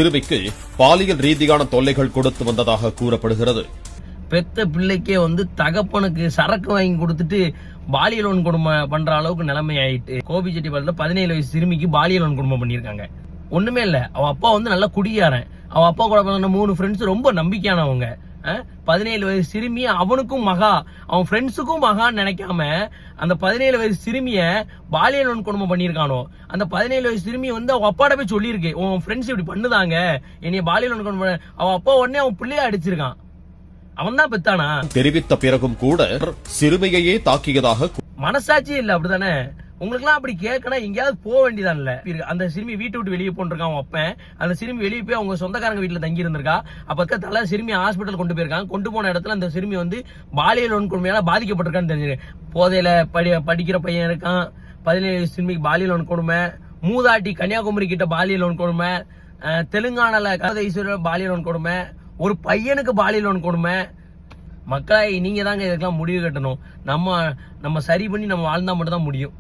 சிறுமிக்கு பாலியல் ரீதியான தொல்லைகள் கொடுத்து வந்ததாக கூறப்படுகிறது. பெத்த பிள்ளைக்கே தகப்பனுக்கு சரக்கு வாங்கி கொடுத்துட்டு பாலியல் கொடுமை பண்ற அளவுக்கு நிலைமை ஆயிட்டு கோபிச்செட்டிப்பாளையத்துல 17 வயசு சிறுமிக்கு பாலியல் கொடுமை பண்ணிருக்காங்க. ஒண்ணுமே இல்ல, அவ அப்பா நல்லா குடியாரன். அவ அப்பா கூட 3 ஃப்ரெண்ட்ஸ் ரொம்ப நம்பிக்கையானவங்க. 17 வயசு சிறுமி அவனுக்கும் மகா, அவன் ஃப்ரெண்ட்ஸுக்கும் மகான்னு நினைக்காம அந்த 17 வயசு சிறுமிய பாலியல் கொடுமை பண்ணிருக்கானோ. அந்த 17 வயசு சிறுமி அவ அப்பாட போய் சொல்லியிருக்கு, உன் ஃப்ரெண்ட்ஸ் இப்படி பண்ணுதாங்க, என்னைய பாலியல் கொடுமை. அவ அப்பா உடனே அவன் பிள்ளைய அடிச்சிருக்கான். அவன் தான் பெத்தானா? தெரிவித்த பிறகும் கூட சிறுமியையே தாக்கியதாக மனசாட்சி இல்ல. அப்படித்தானே? உங்களுக்கு எல்லாம் அப்படி கேட்கணும், எங்கேயாவது போக வேண்டியதான் இல்ல. அந்த சிறுமி வீட்டை விட்டு வெளியே போட்டிருக்கான் அப்பன். அந்த சிறுமி வெளியே போய் அவங்க சொந்தக்காரங்க வீட்டுல தங்கி இருந்திருக்கா. அப்ப சிறுமி ஹாஸ்பிட்டல் கொண்டு போயிருக்காங்க. கொண்டு போன இடத்துல அந்த சிறுமி பாலியல் கொடுமையால பாதிக்கப்பட்டிருக்கான்னு தெரிஞ்சு. போதையில படிக்கிற பையன் இருக்கான். 17 வயசு சிறுமிக்கு பாலியல் கொடுமை. மூதாட்டி கன்னியாகுமரி கிட்ட பாலியல் கொடுமை. தெலுங்கானால கதைஸ்வரர் பாலியல் கொடுமை. ஒரு பையனுக்கு பாலியல் கொடுமை. மக்களாய் நீங்க தாங்க இதுக்கெல்லாம் முடிவு கட்டணும். நம்ம சரி பண்ணி நம்ம வாழ்ந்தா மட்டும் தான் முடியும்.